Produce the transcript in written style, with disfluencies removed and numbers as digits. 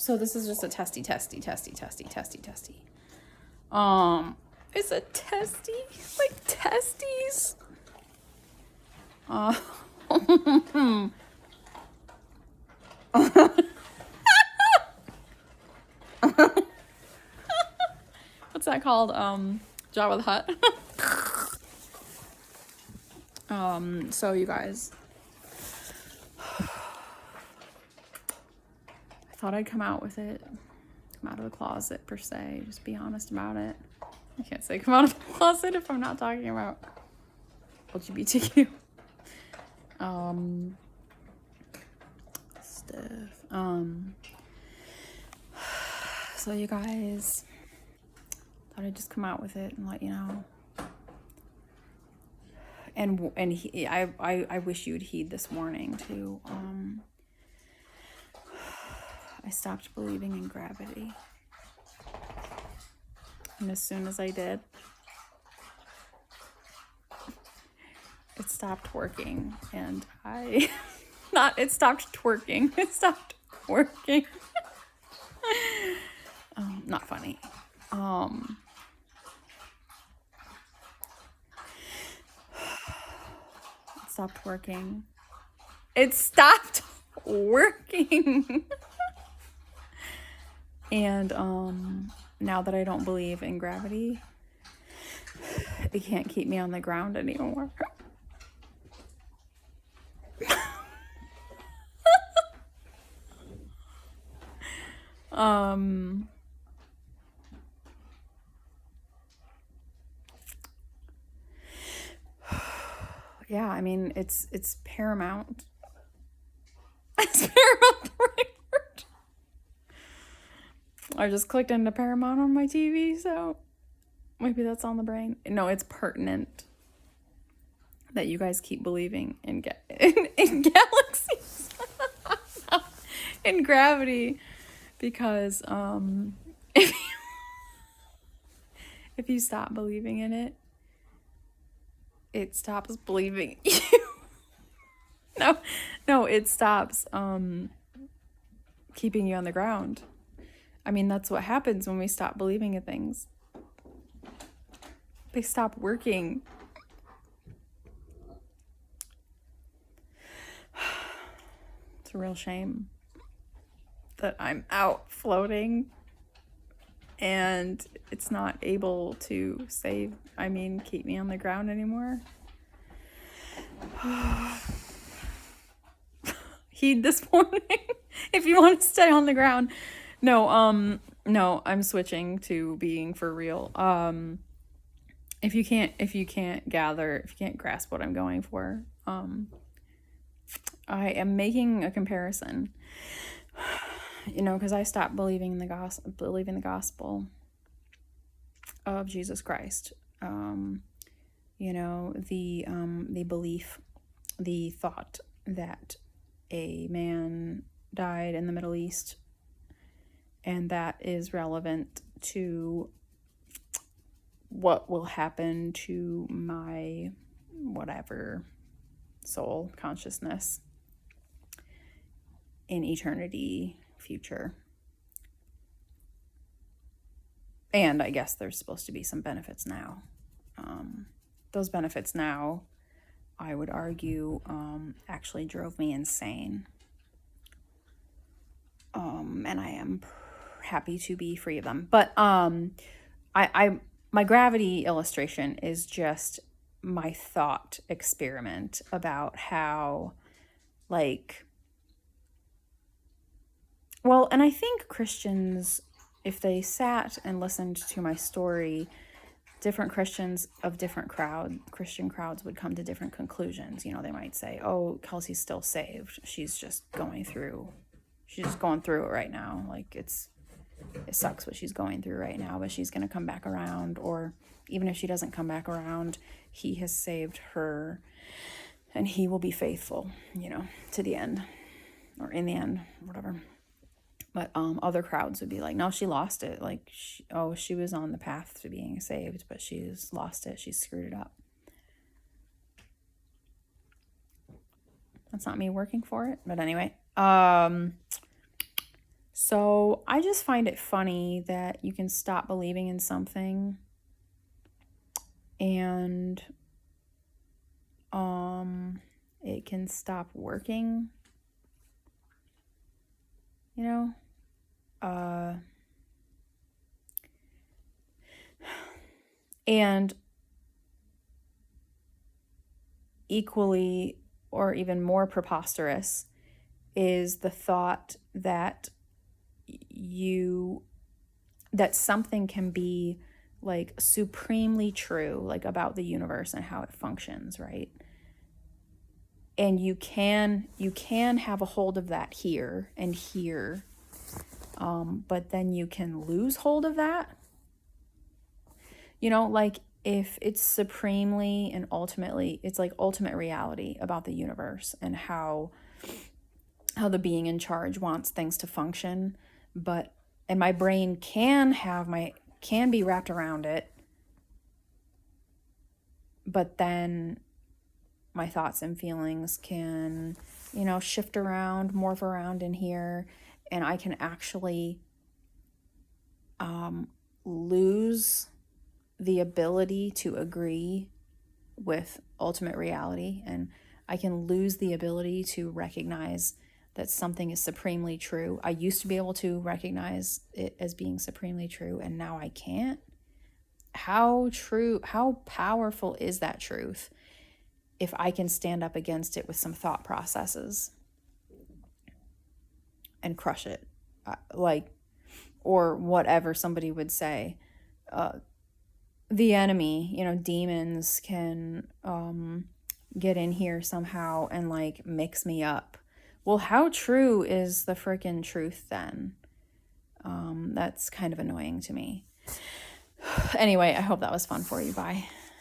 So this is just a testy. It's a testy, like testes. What's that called? Jabba the Hutt. So you guys, I thought I'd come out with it. Come out of the closet, per se. Just be honest about it. I can't say come out of the closet if I'm not talking about LGBTQ. Stuff. So you guys, thought I'd just come out with it and let you know. And I wish you'd heed this warning too. I stopped believing in gravity. And as soon as I did, it stopped working. And it stopped twerking. It stopped working. Not funny. It stopped working. It stopped working. And now that I don't believe in gravity, it can't keep me on the ground anymore. Yeah, I mean, it's paramount. It's paramount record. I just clicked into Paramount on my TV, so maybe that's on the brain. No, it's pertinent that you guys keep believing in galaxies, in gravity, because if you stop believing in it, it stops believing you. No, it stops keeping you on the ground. I mean, that's what happens when we stop believing in things. They stop working. It's a real shame that I'm out floating and it's not able to keep me on the ground anymore. Heed this warning if you want to stay on the ground. No, I'm switching to being for real. If you can't grasp what I'm going for, I am making a comparison. Because I stopped believing the gospel of Jesus Christ. The belief, the thought that a man died in the Middle East, and that is relevant to what will happen to my whatever soul consciousness in eternity future. And I guess there's supposed to be some benefits now. Those benefits now, I would argue, actually drove me insane. And I am happy to be free of them. But my gravity illustration is just my thought experiment about how, and I think Christians, if they sat and listened to my story, different Christians of different Christian crowds would come to different conclusions. They might say, oh, Kelsey's still saved. She's just going through it right now. It sucks what she's going through right now, but she's going to come back around. Or even if she doesn't come back around, he has saved her and he will be faithful, to the end, or in the end, whatever. But other crowds would be like, no, she lost it. She was on the path to being saved, but she's lost it. She's screwed it up. That's not me working for it. But anyway, So I just find it funny that you can stop believing in something and it can stop working, you know? And equally or even more preposterous is the thought that something can be like supremely true, like about the universe and how it functions, right? And you can have a hold of that here and here, but then you can lose hold of that. You know, like if it's supremely and ultimately, it's like ultimate reality about the universe and how the being in charge wants things to function, and my brain can be wrapped around it, but then my thoughts and feelings can, shift around, morph around in here, and I can actually lose the ability to agree with ultimate reality, and I can lose the ability to recognize that something is supremely true. I used to be able to recognize it as being supremely true, and now I can't. How powerful is that truth if I can stand up against it with some thought processes and crush it? Or whatever somebody would say. The enemy, demons can get in here somehow and like mix me up. Well, how true is the frickin' truth then? That's kind of annoying to me. Anyway, I hope that was fun for you. Bye.